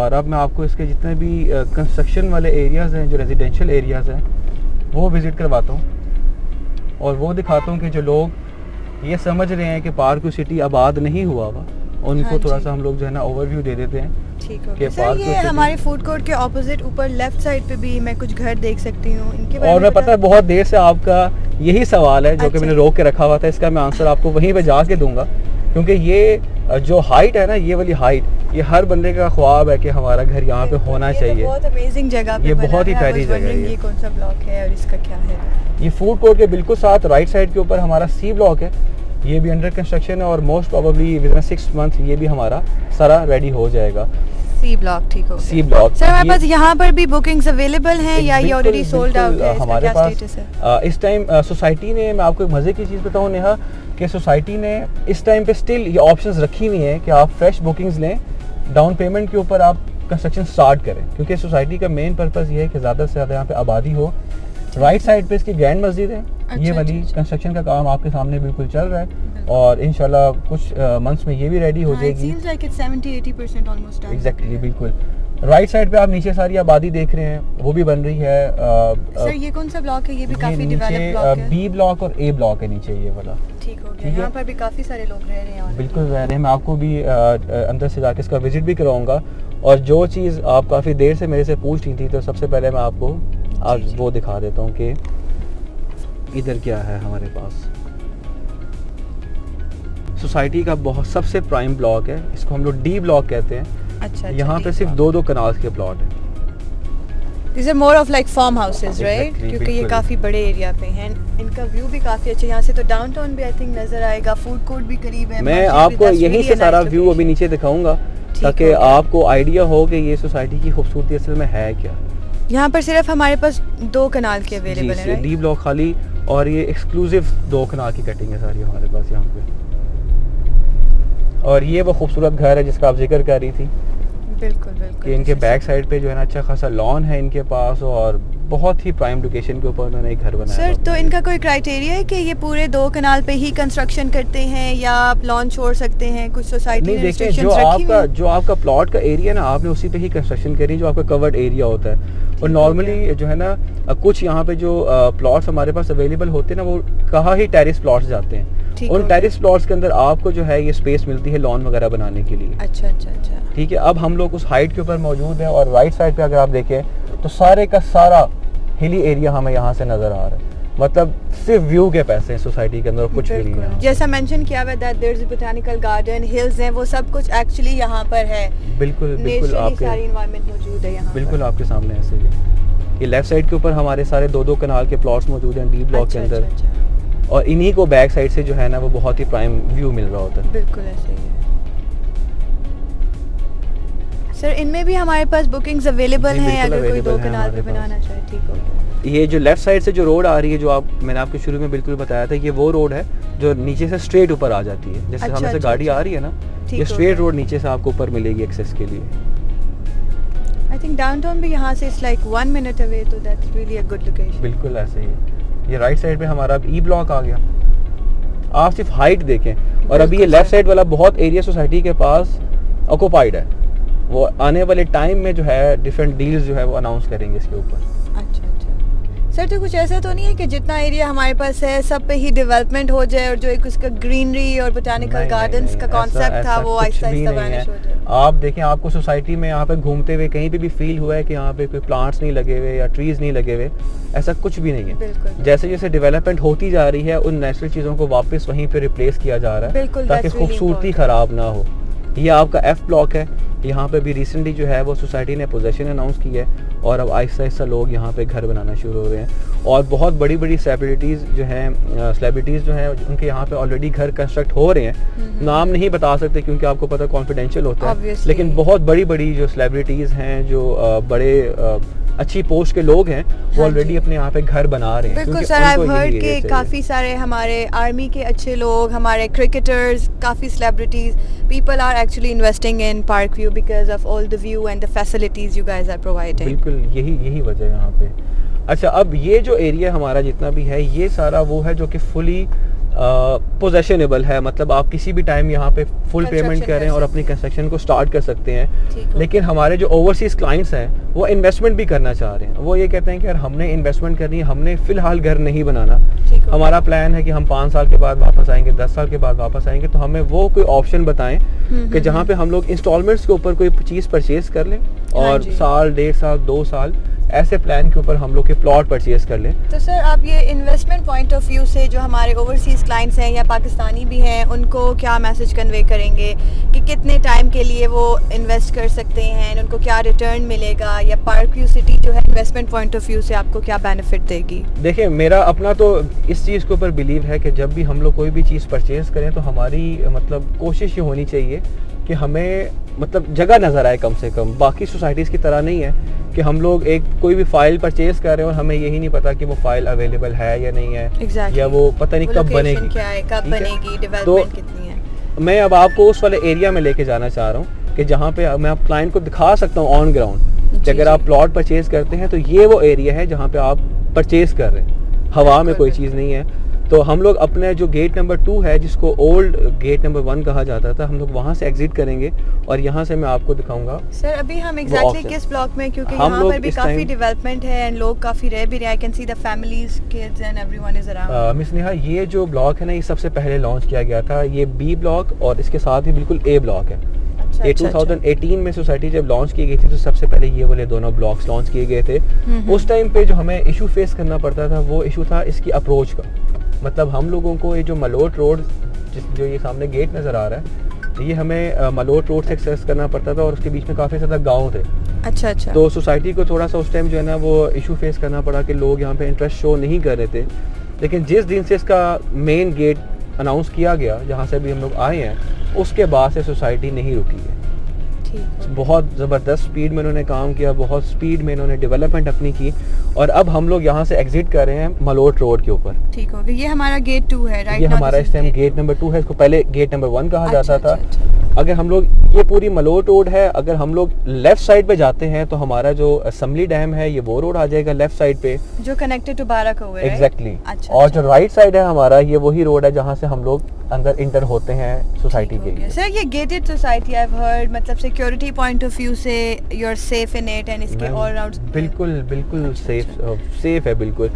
और अब मैं आपको इसके जितने भी कंस्ट्रक्शन वाले एरियाज़ हैं, जो रेजिडेंशियल एरियाज़ हैं, वो विज़िट करवाता हूँ और वो दिखाता हूँ कि जो लोग ये समझ रहे हैं कि पार्क सिटी आबाद नहीं हुआ हुआ, उनको हाँ थोड़ा जी। सा हम लोग जो है ना ओवरव्यू दे देते हैं। ठीक हो कि गया सर। पार्क ये सिटी- हमारे फूड कोर्ट के ऑपोजिट ऊपर लेफ्ट साइड पे भी मैं कुछ घर देख सकती हूँ, इनके बारे और में मैं पता है बहुत देर से आपका यही सवाल है जो कि अच्छा। मैंने रोक के रखा हुआ था, इसका मैं आंसर आपको वहीं पे जाके दूंगा, क्योंकि ये जो हाइट है ना, ये वाली हाइट, ये हर बंदे का ख्वाब है कि हमारा घर यहाँ पे होना ये चाहिए। तो बहुत अमेजिंग जगह पे ये बना बहुत ही है। I प्यारी was जगह है wondering ये कौन सा ब्लॉक है और इसका क्या है। ये फूड कोर्ट के बिल्कुल साथ राइट साइड के ऊपर हमारा सी ब्लॉक है, ये भी अंडर कंस्ट्रक्शन है और most probably with in 6 month ये भी हमारा सारा रेडी हो जाएगा। सी ब्लॉक ठीक हो गया। सी ब्लॉक सर हमारे पास यहाँ पर भी बुकिंग्स अवेलेबल हैं या ये ऑलरेडी सोल्ड आउट है? इसका हमारे क्या पास स्टेटस है? इस टाइम सोसाइटी ने, मैं आपको एक मज़े की चीज़ बताऊँ नेहा, कि सोसाइटी ने इस टाइम पे स्टिल ये ऑप्शंस रखी हुई हैं कि आप फ्रेश बुकिंग्स लें, डाउन पेमेंट के ऊपर आप कंस्ट्रक्शन स्टार्ट करें, क्योंकि सोसाइटी का मेन पर्पस ये है कि ज़्यादा से ज़्यादा यहाँ पे आबादी हो। राइट साइड पे इसकी ग्रैंड मस्जिद है, ये वाली कंस्ट्रक्शन का काम आपके सामने बिल्कुल चल रहा है और इंशाल्लाह कुछ मंथ्स में ये भी रेडी हो जाएगी। It seems like it's 70-80% almost done. Exactly बिल्कुल। राइट साइड पे आप नीचे सारी आबादी देख रहे हैं, वो भी बन रही है। सर ये कौन सा ब्लॉक है? ये भी काफी नीचे डेवलप्ड ब्लॉक है। बी ब्लॉक और ए ब्लॉक है नीचे ये वाला। ठीक हो गया। ठीक है। यहाँ पर भी काफी सारे लोग रह रहे हैं और बिल्कुल रह रहे हैं, मैं आपको भी अंदर से जाके इसका विजिट भी कराऊंगा और जो चीज़ आप काफ़ी देर से मेरे से पूछ रही थी, तो सबसे पहले मैं आपको आज वो दिखा देता हूँ कि इधर क्या है हमारे पास। सोसाइटी का बहुत सबसे प्राइम ब्लॉक है, इसको हम लोग डी ब्लॉक कहते हैं। अच्छा। यहाँ पे सिर्फ 2 कनाल्स के प्लॉट हैं। These are more of like farm houses, right? Exactly, क्योंकि ये बिल्कुल। काफी बड़े एरिया पे हैं। इनका व्यू भी काफी अच्छा है। यहाँ से तो डाउनटाउन भी आई थिंक नजर आएगा, फूड कोर्ट भी करीब है। मैं मस्जिद भी, आपको that's यहीं really से a सारा nice व्यू अभी location। नीचे दिखाऊंगा ठीक ताकि हो गया। आपको आइडिया हो कि ये सोसाइटी की खूबसूरती असल में है क्या। यहाँ पर सिर्फ हमारे पास 2 कनाल के अवेलेबल है, डी ब्लॉक खाली, और ये एक्सक्लूसिव 2 कनाल की कटिंग है सारी हमारे पास यहाँ पे। और ये वो खूबसूरत घर है जिसका आप जिक्र कर रही थी बिल्कुल बिल्कुल। कि इनके बैक साइड पे जो है ना अच्छा खासा लॉन है इनके पास और बहुत ही प्राइम लोकेशन के ऊपर उन्होंने एक घर बनाया। सर तो इनका कोई क्राइटेरिया है कि ये पूरे 2 कनाल पे ही कंस्ट्रक्शन करते हैं या आप लॉन छोड़ सकते हैं? कुछ सोसाइटी नहीं ने देखिए, रिस्ट्रिक्शंस जो आपका प्लॉट का एरिया ना, आपने उसी पे ही कंस्ट्रक्शन करी जो आपका कवर्ड एरिया होता है। और नॉर्मली जो है ना कुछ यहाँ पे जो प्लॉट्स हमारे पास अवेलेबल होते हैं ना, वो कहाँ ही टेरिस प्लॉट्स जाते हैं। उन टेरिस प्लॉट्स के अंदर आपको जो है ये स्पेस मिलती है लॉन वगैरह बनाने के लिए। अच्छा अच्छा अच्छा। ठीक है, अब हम लोग उस हाइट के ऊपर मौजूद हैं और राइट साइड पे अगर आप देखें तो सारे का सारा हिली एरिया हमें यहाँ से नजर आ रहा है। मतलब सिर्फ व्यू के पैसे हैं सोसाइटी के अंदर, कुछ भी नहीं है। जैसा मेंशन किया हुआ है that there is a botanical garden, hills हैं, वो सब कुछ एक्चुअली यहाँ पर है। बिल्कुल बिल्कुल आपके सारी एनवायरनमेंट मौजूद है यहाँ बिल्कुल आपके सामने ऐसे ही है। ये लेफ्ट साइड के ऊपर हमारे सारे 2 कनाल के प्लॉट्स मौजूद हैं डी ब्लॉक के अंदर। और इन्हीं को बैक साइड से जो है ना वो बहुत ही प्राइम व्यू मिल रहा होता है। बिल्कुल ऐसे ही है। सर इनमें भी हमारे पास बुकिंग्स अवेलेबल हैं अगर कोई 2 कनाल पे बनाना चाहे। ठीक हो गया। ये जो लेफ्ट साइड से जो रोड आ रही है, जो आप मैंने आपको शुरू में बिल्कुल बताया था, ये वो रोड है जो नीचे से स्ट्रेट ऊपर आ जाती है। जैसे हमें से गाड़ी आ रही है ना, ये स्ट्रेट रोड नीचे से आपको ऊपर मिलेगी एक्सेस के लिए। आई थिंक डाउनटाउन भी यहाँ से इट्स लाइक 1 मिनट अवे, तो that's really a good location. बिल्कुल ऐसे ही है। ये राइट साइड पे हमारा अब ई ब्लॉक आ गया। आप सिर्फ हाइट देखें, और अभी ये लेफ्ट साइड वाला बहुत एरिया सोसाइटी के पास ऑक्यूपाइड है। वो आने वाले टाइम में जो है डिफरेंट डील्स जो है वो अनाउंस करेंगे इसके ऊपर। अच्छा अच्छा। सर तो कुछ ऐसा तो नहीं है कि जितना एरिया हमारे पास है सब पे ही डेवलपमेंट हो जाए और जो एक उसका ग्रीनरी और बोटैनिकल गार्डन्स का कॉन्सेप्ट था वो आहिस्ता आहिस्ता वैनिश हो जाए? आप देखें, आपको सोसाइटी में यहाँ पे घूमते हुए कहीं पे भी फील हुआ है कि यहाँ पे कोई प्लांट्स नहीं लगे हुए या ट्रीज नहीं लगे हुए? ऐसा कुछ भी नहीं है। जैसे जैसे डेवलपमेंट होती जा रही है, उन नेचुरल चीज़ों को वापस वहीं पे रिप्लेस किया जा रहा है ताकि खूबसूरती ख़राब ना हो। ये आपका एफ ब्लॉक है। यहाँ पे भी रिसेंटली जो है वो सोसाइटी ने पोजेशन अनाउंस की है और अब आहिस्ता आहिस्ता लोग यहाँ पे घर बनाना शुरू हो रहे हैं और बहुत बड़ी बड़ी सेलिब्रिटीज़ जो हैं उनके यहाँ पे ऑलरेडी घर कंस्ट्रक्ट हो रहे हैं। नाम नहीं बता सकते क्योंकि आपको पता कॉन्फिडेंशियल होता है, लेकिन बहुत बड़ी बड़ी जो सेलिब्रिटीज़ हैं, जो बड़े अच्छी पोस्ट के लोग हैं, वो ऑलरेडी अपने यहाँ पे घर बना रहे हैं। बिल्कुल सर, आई हर्ड के काफ़ी सारे हमारे आर्मी के अच्छे लोग, हमारे क्रिकेटर्स, काफ़ी celebrities, people are actually investing in park view because of all the view and the facilities you guys are providing. बिल्कुल यही वजह है यहाँ पे। अच्छा, अब ये जो एरिया हमारा जितना भी है, ये सारा वो है जो कि फुली पोजेशनेबल है, मतलब आप किसी भी टाइम यहाँ पे फुल पेमेंट Construction करें कर और अपनी कंस्ट्रक्शन को स्टार्ट कर सकते ठीक हैं। हो लेकिन हमारे जो ओवरसीज़ क्लाइंट्स हैं वो इन्वेस्टमेंट भी करना चाह रहे हैं। वो ये कहते हैं कि यार हमने इन्वेस्टमेंट करनी है, हमने फ़िलहाल घर नहीं बनाना, ठीक हो हमारा प्लान है कि हम 5 साल के बाद वापस आएंगे, 10 साल के बाद वापस आएंगे, तो हमें वो कोई ऑप्शन बताएं कि जहाँ पे हम लोग इंस्टॉलमेंट्स के ऊपर कोई चीज़ परचेज़ कर लें हाँ और जी। साल, 1.5 साल, 2 साल ऐसे प्लान के ऊपर हम लोग के प्लॉट परचेज़ कर लें। तो सर आप ये इन्वेस्टमेंट पॉइंट ऑफ व्यू से जो हमारे ओवरसीज़ क्लाइंट्स हैं या पाकिस्तानी भी हैं, उनको क्या मैसेज कन्वे करेंगे कि कितने टाइम के लिए वो इन्वेस्ट कर सकते हैं, उनको क्या रिटर्न मिलेगा, या पार्क व्यू सिटी जो है इन्वेस्टमेंट पॉइंट ऑफ व्यू से आपको क्या बेनिफिट देगी? देखिए, मेरा अपना तो इस चीज़ के ऊपर बिलीव है कि जब भी हम लोग कोई भी चीज़ परचेज़ करें तो हमारी मतलब कोशिश ये होनी चाहिए कि हमें मतलब जगह नज़र आए कम से कम। बाकी सोसाइटीज़ की तरह नहीं है कि हम लोग एक कोई भी फ़ाइल परचेज़ कर रहे हैं और हमें यही नहीं पता कि वो फ़ाइल अवेलेबल है या नहीं है, Exactly. या वो पता नहीं वो कब location बनेगी, क्या है, कब ठीक है? बनेगी, तो डेवलपमेंट कितनी है। मैं अब आपको उस वाले एरिया में लेके जाना चाह रहा हूँ कि जहाँ पे मैं आप क्लाइंट को दिखा सकता हूँ ऑन ग्राउंड कि जी, अगर जी। आप प्लॉट परचेज़ करते हैं तो ये वो एरिया है जहाँ पे आप परचेज़ कर रहे हैं, हवा में कोई बिल्कुल। चीज़ नहीं है। तो हम लोग अपने जो गेट नंबर 2 है, जिसको ओल्ड गेट नंबर 1 कहा जाता था, हम लोग वहाँ से एग्जिट करेंगे और यहाँ से मैं आपको दिखाऊंगा। सर अभी हम एग्जैक्टली option। किस ब्लॉक में, क्योंकि हम यहाँ लोग पर भी इस काफ़ी time- डेवलपमेंट है एंड लोग काफ़ी रह भी रहे हैं। आई can see the families, kids and everyone is around. Miss Neha, ये जो ब्लॉक है ना, ये सबसे पहले लॉन्च किया गया था। ये बी ब्लॉक और इसके साथ ही बिल्कुल ए ब्लॉक है। अच्छा, ये अच्छा, 2018 में सोसाइटी जब लॉन्च की गई थी तो सबसे पहले ये वाले दोनों ब्लॉक्स लॉन्च किए गए थे। उस टाइम पे जो हमें इशू फेस करना पड़ता था वो इशू था इसकी अप्रोच का। मतलब हम लोगों को ये जो मलोट रोड, जो ये सामने गेट नज़र आ रहा है, ये हमें मलोट रोड से एक्सेस करना पड़ता था और उसके बीच में काफ़ी ज़्यादा गाँव थे। अच्छा अच्छा। तो सोसाइटी को थोड़ा सा उस टाइम जो है ना वो इशू फेस करना पड़ा कि लोग यहाँ पे इंटरेस्ट शो नहीं कर रहे थे। लेकिन जिस दिन से इसका मेन गेट अनाउंस किया गया, जहाँ से भी हम लोग आए हैं, उसके बाद से सोसाइटी नहीं रुकी है। ठीक हो। बहुत ज़बरदस्त स्पीड में इन्होंने काम किया, बहुत स्पीड में इन्होंने डेवलपमेंट अपनी की और अब हम लोग यहाँ से एग्जिट कर रहे हैं मलोट रोड के ऊपर। ठीक हो गया। ये हमारा गेट 2 है, राइट? ये हमारा इस टाइम गेट नंबर 2 है। इसको पहले गेट नंबर 1 कहा जाता था। अच्छा। अगर हम लोग, ये पूरी मलोट रोड है, अगर हम लोग लेफ्ट साइड पे जाते हैं तो हमारा जो असम्बली डैम है, ये वो रोड आ जाएगा लेफ्ट साइड पे। जो कनेक्टेड टू बारा का हुआ है। एग्जैक्टली। अच्छा। और जो राइट साइड है हमारा, ये वही रोड है जहाँ से हम लोग अंदर इंटर होते हैं सोसाइटी के लिए। सर ये gated society I have heard, मतलब सिक्योरिटी पॉइंट ऑफ व्यू से you are safe in it and इसके ऑल अराउंड। बिल्कुल बिल्कुल अच्छा, सेफ है बिल्कुल।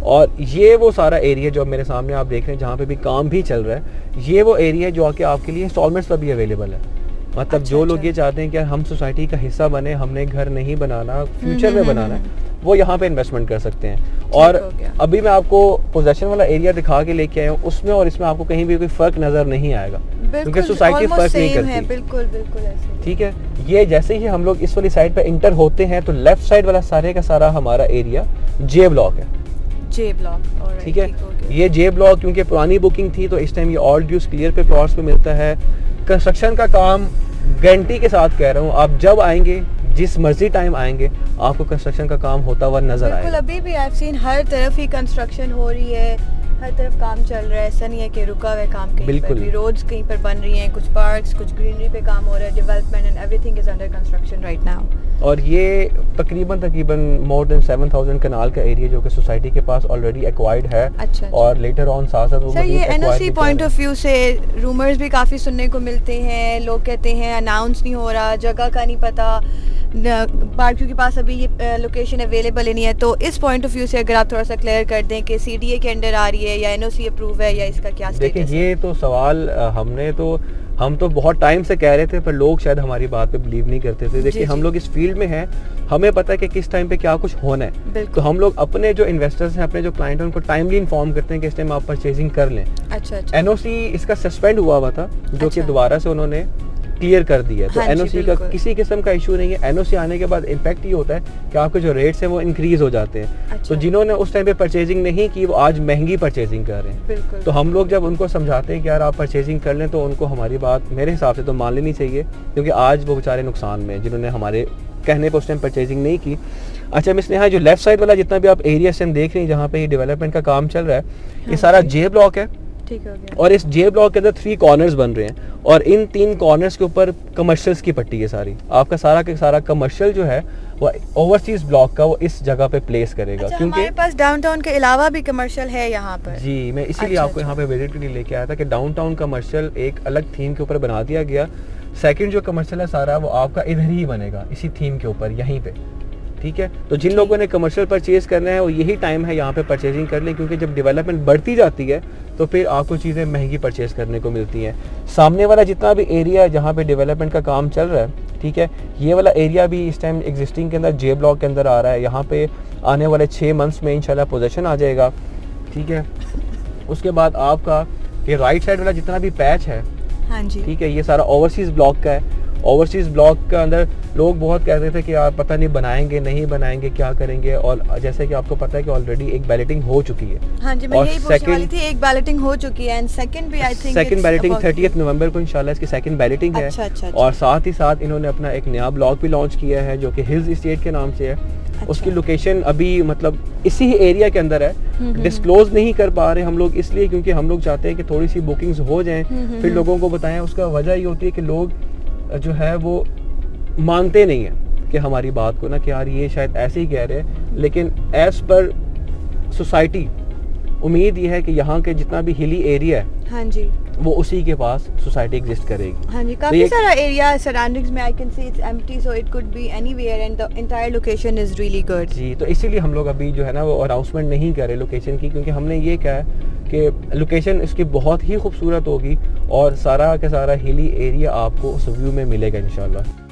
और ये वो सारा एरिया जो मेरे सामने आप देख रहे हैं, जहाँ पे भी काम भी चल रहा है, ये वो एरिया है जो आके आपके लिए इंस्टॉलमेंट्स पर भी अवेलेबल है। मतलब अच्छा, जो लोग अच्छा। ये चाहते हैं कि हम सोसाइटी का हिस्सा बने, हमने घर नहीं बनाना, फ्यूचर में बनाना है, वो यहाँ पे इन्वेस्टमेंट कर सकते हैं। और हो गया। अभी मैं आपको पोजेशन वाला एरिया दिखा के लेके आया हूँ, उसमें और इसमें आपको कहीं भी कोई फ़र्क नज़र नहीं आएगा, क्योंकि सोसाइटी फ़र्क नहीं करती। बिल्कुल बिल्कुल ऐसे। ठीक है। ये जैसे ही हम लोग इस वाली साइड पे इंटर होते हैं तो लेफ्ट साइड वाला सारे का सारा हमारा एरिया जे ब्लॉक है। जे ब्लॉक, ऑलराइट, ठीक है। हो गया। ये जे ब्लॉक क्योंकि पुरानी बुकिंग थी तो इस टाइम ये ऑल ड्यूज क्लियर पे प्लॉट्स पे मिलता है। कंस्ट्रक्शन का काम गारंटी के साथ कह रहा हूँ, आप जब आएंगे, जिस मर्जी टाइम आएंगे, आपको कंस्ट्रक्शन का काम होता हुआ नजर बिल्कुल। आएगा। अभी भी आई हैव सीन हर तरफ ही कंस्ट्रक्शन हो रही है, हर तरफ काम चल रहा है। ऐसा नहीं है कि रुका हुआ है काम कहीं पर बिल्कुल। भी। रोड्स कहीं पर बन रही हैं, कुछ पार्क्स, कुछ ग्रीनरी पे काम हो रहा है, development and everything is under construction right now. और ये तकरीबन मोर देन 7000 कनाल का एरिया जो कि सोसाइटी के पास ऑलरेडी एक्वायर्ड है। अच्छा। और लेटर ऑन साथ साथ वो सर ये एनओसी पॉइंट ऑफ व्यू से रूमर्स भी काफ़ी सुनने को मिलते हैं। लोग कहते हैं अनाउंस नहीं हो रहा, जगह का नहीं पता, पार्क के पास अभी ये लोकेशन अवेलेबल नहीं है। तो इस पॉइंट ऑफ व्यू से अगर आप थोड़ा सा क्लियर कर दें कि सीडीए के अंडर आ रही है या एनओसी अप्रूव है या इसका क्या देखिए, स्टेटस है? ये तो सवाल हम तो बहुत टाइम से कह रहे थे, पर लोग शायद हमारी बात पे बिलीव नहीं करते थे। देखिए, जी, हम जी। लोग इस फील्ड में हैं, हमें पता है कि किस टाइम पे क्या कुछ होना है। बिल्कुल। तो हम लोग अपने जो इन्वेस्टर्स हैं, अपने जो क्लाइंट हैं, उनको टाइमली इन्फॉर्म करते हैं कि इस टाइम आप परचेजिंग कर लें। अच्छा अच्छा। एनओसी इसका सस्पेंड हुआ था, जो कि अच्छा। दोबारा से उन्होंने क्लियर कर दिया। तो हाँ जी, एनओसी का बिल्कुल। किसी किस्म का इशू नहीं है। एनओसी आने के बाद इम्पैक्ट ये होता है कि आपके जो रेट्स हैं वो इंक्रीज हो जाते हैं। अच्छा। तो जिन्होंने उस टाइम पे परचेजिंग नहीं की, वो आज महंगी परचेजिंग कर रहे हैं। बिल्कुल। तो हम लोग जब उनको समझाते हैं कि यार आप परचेजिंग कर लें, तो उनको हमारी बात मेरे हिसाब से तो मान लेनी चाहिए, क्योंकि आज वो बेचारे नुकसान में, जिन्होंने हमारे कहने पर उस टाइम परचेजिंग नहीं की। अच्छा मिस नेहा, जो लेफ्ट साइड वाला जितना भी आप एरिया से हम देख रहे हैं जहाँ पे ये डेवलपमेंट का काम चल रहा है, ये हाँ सारा जी। जे ब्लॉक है। ठीक हो गया। और इस जे ब्लॉक के अंदर 3 कॉर्नर्स बन रहे हैं और इन 3 कॉर्नर्स के ऊपर कमर्शियल्स की पट्टी है सारी। आपका सारा का सारा कमर्शियल जो है वो ओवरसीज ब्लॉक का वो इस जगह पे प्लेस करेगा। अच्छा, क्योंकि हमारे पास डाउनटाउन के अलावा भी कमर्शियल है यहाँ पर। जी, मैं इसीलिए अच्छा, आपको यहाँ पे विजिट के लिए लेके आया था कि डाउनटाउन कमर्शियल एक अलग थीम के ऊपर बना दिया गया। सेकंड जो कमर्शियल है सारा वो आपका इधर ही बनेगा, इसी थीम के ऊपर, यहीं पे, ठीक है। तो जिन लोगों ने कमर्शियल परचेज करना है वो यही टाइम है यहाँ पे परचेजिंग कर लें, क्योंकि जब डेवलपमेंट बढ़ती जाती है तो फिर आपको चीज़ें महंगी परचेज करने को मिलती हैं। सामने वाला जितना भी एरिया है जहाँ पे डेवलपमेंट का काम चल रहा है, ठीक है, ये वाला एरिया भी इस टाइम एग्जिस्टिंग के अंदर जे ब्लॉक के अंदर आ रहा है। यहाँ पे आने वाले 6 मंथ्स में इंशाल्लाह पोजेशन आ जाएगा, ठीक है। उसके बाद आपका ये राइट साइड वाला जितना भी पैच है, हाँ जी, ठीक है, ये सारा ओवरसीज ब्लॉक का है। ओवरसीज ब्लॉक के अंदर लोग बहुत कहते थे कि यार पता नहीं बनाएंगे नहीं बनाएंगे क्या करेंगे, और जैसे कि आपको पता है कि ऑलरेडी एक बैलेटिंग हो चुकी है। हाँ जी, मैं यही पूछने वाली थी, एक बैलेटिंग हो चुकी है एंड सेकंड भी आई थिंक सेकंड बैलेटिंग 30 नवंबर को इंशाल्लाह इसकी सेकंड बैलेटिंग है। अच्छा। और साथ ही साथ इन्होंने अपना एक नया ब्लॉक भी लॉन्च किया है जो कि हिल्स एस्टेट के नाम से है। उसकी लोकेशन अभी मतलब इसी ही एरिया के अंदर है। डिस्क्लोज नहीं कर पा रहे हम लोग इसलिए क्योंकि हम लोग चाहते हैं कि थोड़ी सी बुकिंग्स हो जाएं, फिर लोगों को बताएं। उसका वजह ये होती है कि लोग जो है वो मानते नहीं है कि हमारी बात को ना, कि यार ये शायद ऐसे ही कह रहे हैं, लेकिन एज पर सोसाइटी उम्मीद ये है कि यहाँ के जितना भी हिली एरिया है, हाँ जी, वो उसी के पास सोसाइटी एग्जिस्ट करेगी। हाँ जी, काफी सारा एरिया सराउंडिंग्स में I can see it's empty, so it could be anywhere and the entire location is really good. जी, तो इसीलिए हम लोग अभी जो है ना वो अनाउंसमेंट नहीं कर रहे लोकेशन की, क्योंकि हमने ये कहा है कि लोकेशन इसकी बहुत ही खूबसूरत होगी और सारा का सारा हिली एरिया आपको उस व्यू में मिलेगा इंशाल्लाह।